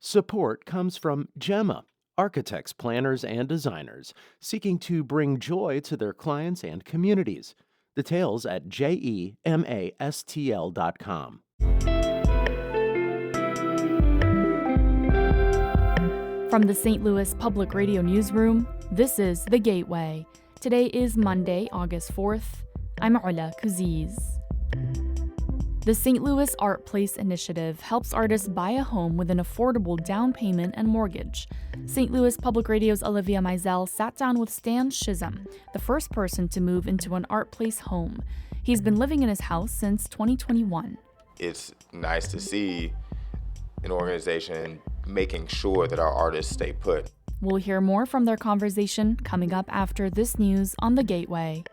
Support comes from Gemma, architects, planners, and designers seeking to bring joy to their clients and communities. Details at gemastl.com. From the St. Louis Public Radio Newsroom, this is The Gateway. Today is Monday, August 4th. I'm Ola Kuziz. The St. Louis Art Place Initiative helps artists buy a home with an affordable down payment and mortgage. St. Louis Public Radio's Olivia Mizell sat down with Stan Chisholm, the first person to move into an Art Place home. He's been living in his house since 2021. It's nice to see an organization making sure that our artists stay put. We'll hear more from their conversation coming up after this news on The Gateway.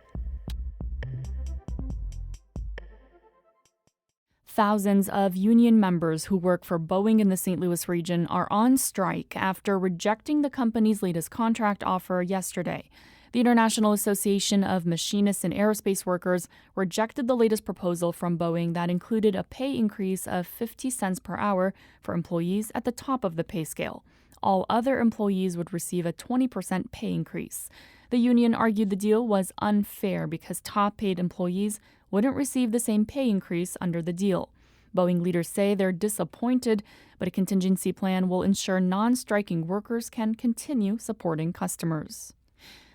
Thousands of union members who work for Boeing in the St. Louis region are on strike after rejecting the company's latest contract offer yesterday. The International Association of Machinists and Aerospace Workers rejected the latest proposal from Boeing that included a pay increase of 50 cents per hour for employees at the top of the pay scale. All other employees would receive a 20% pay increase. The union argued the deal was unfair because top-paid employees wouldn't receive the same pay increase under the deal. Boeing leaders say they're disappointed, but a contingency plan will ensure non-striking workers can continue supporting customers.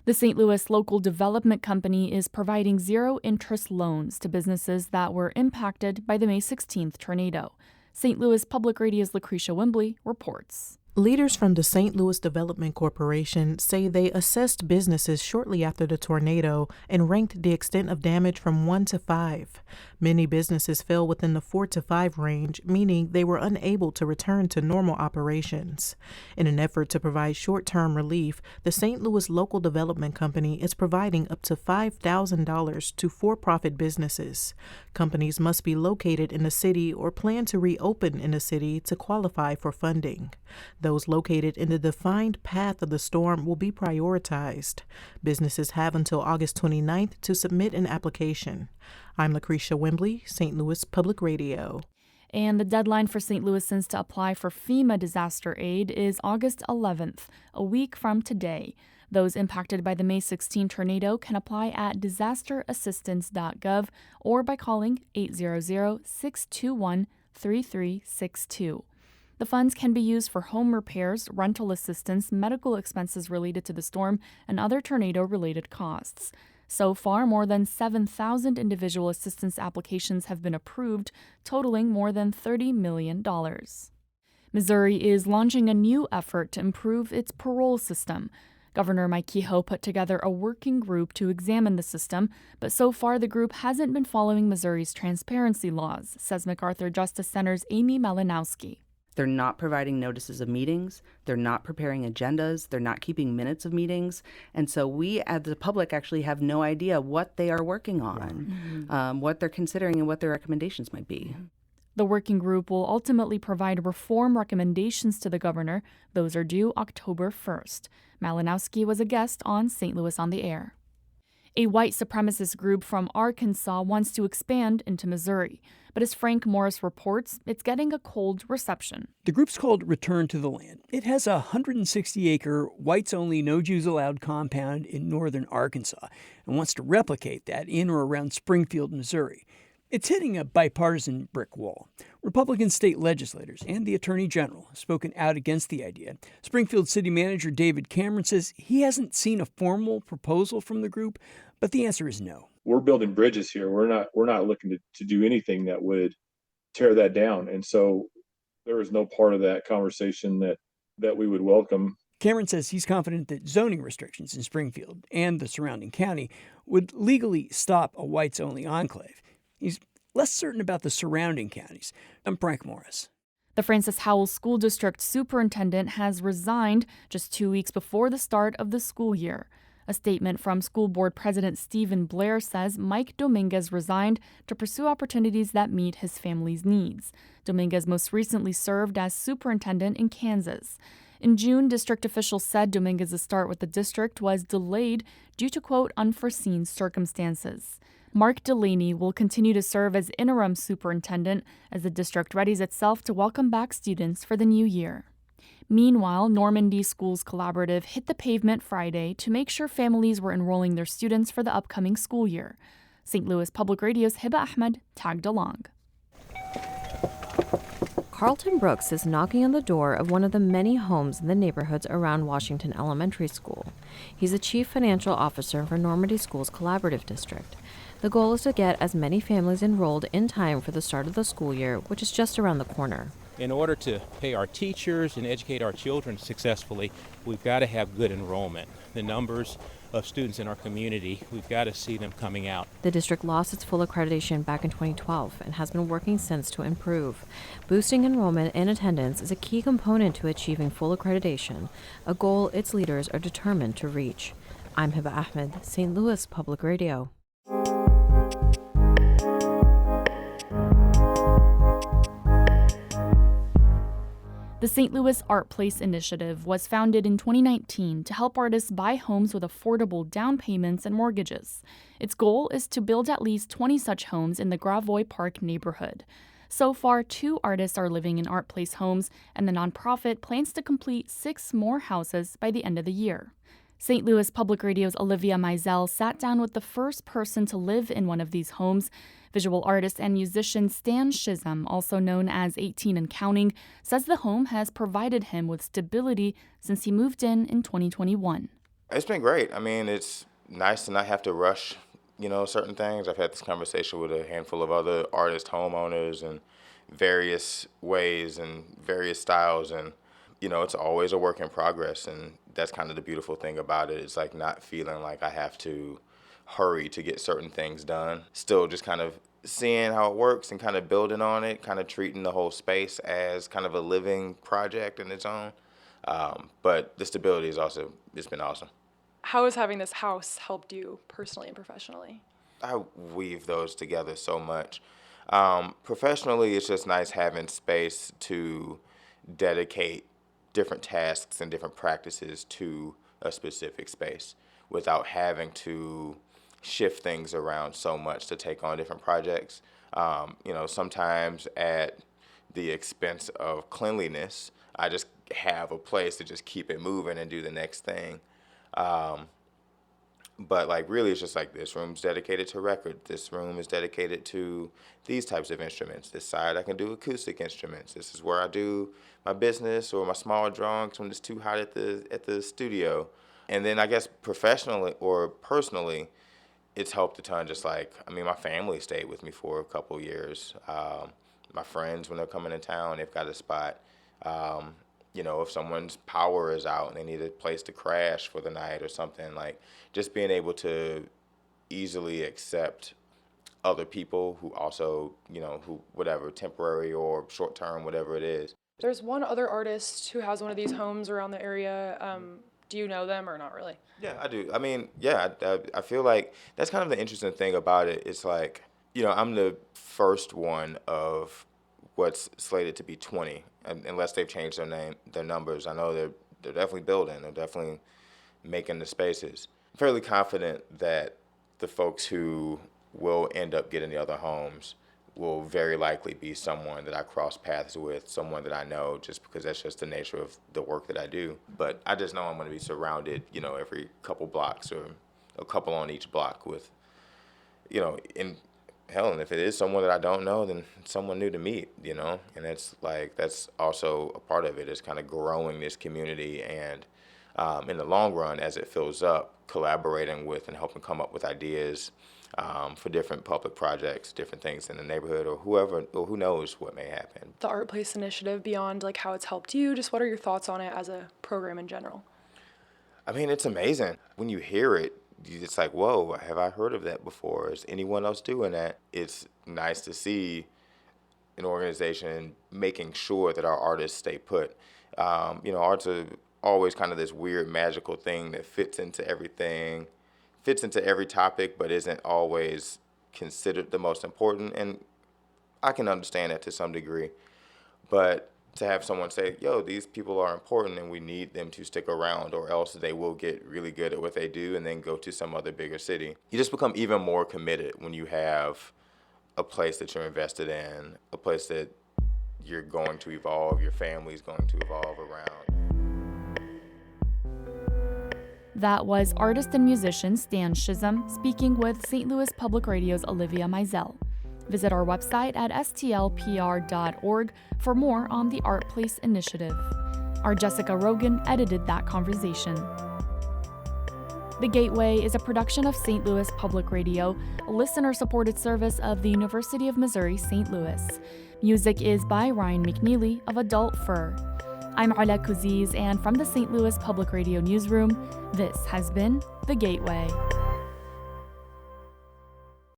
The St. Louis Local Development Company is providing zero-interest loans to businesses that were impacted by the May 16th tornado. St. Louis Public Radio's Lucretia Wimbley reports. Leaders from the St. Louis Development Corporation say they assessed businesses shortly after the tornado and ranked the extent of damage from 1 to 5. Many businesses fell within the 4 to 5 range, meaning they were unable to return to normal operations. In an effort to provide short-term relief, the St. Louis Local Development Company is providing up to $5,000 to for-profit businesses. Companies must be located in the city or plan to reopen in the city to qualify for funding. Those located in the defined path of the storm will be prioritized. Businesses have until August 29th to submit an application. I'm Lucretia Wimbley, St. Louis Public Radio. And the deadline for St. Louisans to apply for FEMA disaster aid is August 11th, a week from today. Those impacted by the May 16 tornado can apply at disasterassistance.gov or by calling 800-621-3362. The funds can be used for home repairs, rental assistance, medical expenses related to the storm, and other tornado-related costs. So far, more than 7,000 individual assistance applications have been approved, totaling more than $30 million. Missouri is launching a new effort to improve its parole system. Governor Mike Kehoe put together a working group to examine the system, but so far the group hasn't been following Missouri's transparency laws, says MacArthur Justice Center's Amy Malinowski. They're not providing notices of meetings. They're not preparing agendas. They're not keeping minutes of meetings. And so we, as the public, actually have no idea what they are working on, what they're considering, and what their recommendations might be. The working group will ultimately provide reform recommendations to the governor. Those are due October 1st. Malinowski was a guest on St. Louis on the Air. A white supremacist group from Arkansas wants to expand into Missouri. But as Frank Morris reports, it's getting a cold reception. The group's called Return to the Land. It has a 160-acre, whites-only, no-Jews-allowed compound in northern Arkansas and wants to replicate that in or around Springfield, Missouri. It's hitting a bipartisan brick wall. Republican state legislators and the Attorney General have spoken out against the idea. Springfield City Manager David Cameron says he hasn't seen a formal proposal from the group, but the answer is no. We're building bridges here. We're not looking to do anything that would tear that down. And so there is no part of that conversation that we would welcome. Cameron says he's confident that zoning restrictions in Springfield and the surrounding county would legally stop a whites-only enclave. He's less certain about the surrounding counties. I'm Frank Morris. The Francis Howell School District superintendent has resigned just 2 weeks before the start of the school year. A statement from School Board President Stephen Blair says Mike Dominguez resigned to pursue opportunities that meet his family's needs. Dominguez most recently served as superintendent in Kansas. In June, district officials said Dominguez's start with the district was delayed due to, quote, unforeseen circumstances. Mark Delaney will continue to serve as interim superintendent as the district readies itself to welcome back students for the new year. Meanwhile, Normandy Schools Collaborative hit the pavement Friday to make sure families were enrolling their students for the upcoming school year. St. Louis Public Radio's Hiba Ahmed tagged along. Carlton Brooks is knocking on the door of one of the many homes in the neighborhoods around Washington Elementary School. He's the Chief Financial Officer for Normandy Schools Collaborative District. The goal is to get as many families enrolled in time for the start of the school year, which is just around the corner. In order to pay our teachers and educate our children successfully, we've got to have good enrollment. The numbers of students in our community, we've got to see them coming out. The district lost its full accreditation back in 2012 and has been working since to improve. Boosting enrollment and attendance is a key component to achieving full accreditation, a goal its leaders are determined to reach. I'm Hiba Ahmed, St. Louis Public Radio. The St. Louis Art Place Initiative was founded in 2019 to help artists buy homes with affordable down payments and mortgages. Its goal is to build at least 20 such homes in the Gravois Park neighborhood. So far, 2 artists are living in Art Place homes, and the nonprofit plans to complete 6 more houses by the end of the year. St. Louis Public Radio's Olivia Mizell sat down with the first person to live in one of these homes. Visual artist and musician Stan Shizem, also known as 18 and Counting, says the home has provided him with stability since he moved in 2021. It's been great. I mean, it's nice to not have to rush, certain things. I've had this conversation with a handful of other artists, homeowners, in various ways and various styles, and it's always a work in progress, and that's kind of the beautiful thing about it. It's like not feeling like I have to hurry to get certain things done. Still just kind of seeing how it works and kind of building on it, kind of treating the whole space as kind of a living project in its own. But the stability is also, it's been awesome. How has having this house helped you personally and professionally? I weave those together so much. Professionally, it's just nice having space to dedicate different tasks and different practices to a specific space without having to shift things around so much to take on different projects. Sometimes at the expense of cleanliness, I just have a place to just keep it moving and do the next thing. But really it's just like this room's dedicated to record. This room is dedicated to these types of instruments. This side I can do acoustic instruments. This is where I do my business or my small drawings when it's too hot at the studio. And then I guess professionally or personally, it's helped a ton. Just my family stayed with me for a couple years. My friends, when they're coming to town, they've got a spot. If someone's power is out and they need a place to crash for the night or something, just being able to easily accept other people who also, who whatever, temporary or short term, whatever it is. There's one other artist who has one of these homes around the area. Do you know them or not really? Yeah, I do. I mean, yeah, I feel like that's kind of the interesting thing about it. It's I'm the first one of what's slated to be 20, unless they've changed their numbers. I know they're definitely building. They're definitely making the spaces. I'm fairly confident that the folks who will end up getting the other homes will very likely be someone that I cross paths with, someone that I know, just because that's just the nature of the work that I do. But I just know I'm going to be surrounded, every couple blocks or a couple on each block with, and if it is someone that I don't know, then it's someone new to meet, and that's also a part of it, is kind of growing this community and in the long run, as it fills up, collaborating with and helping come up with ideas for different public projects, different things in the neighborhood, or whoever, or who knows what may happen. The Art Place Initiative, beyond how it's helped you, just what are your thoughts on it as a program in general? I mean, it's amazing. When you hear it, it's like, whoa, have I heard of that before? Is anyone else doing that? It's nice to see an organization making sure that our artists stay put. Arts are always kind of this weird magical thing that fits into everything, fits into every topic, but isn't always considered the most important. And I can understand that to some degree. But to have someone say, yo, these people are important and we need them to stick around, or else they will get really good at what they do and then go to some other bigger city. You just become even more committed when you have a place that you're invested in, a place that you're going to evolve, your family's going to evolve around. That was artist and musician Stan Schism speaking with St. Louis Public Radio's Olivia Mizell. Visit our website at stlpr.org for more on the Art Place initiative. Our Jessica Rogan edited that conversation. The Gateway is a production of St. Louis Public Radio, a listener-supported service of the University of Missouri St. Louis. Music is by Ryan McNeely of Adult Fur. I'm Ala Kuziz, and from the St. Louis Public Radio newsroom, this has been The Gateway.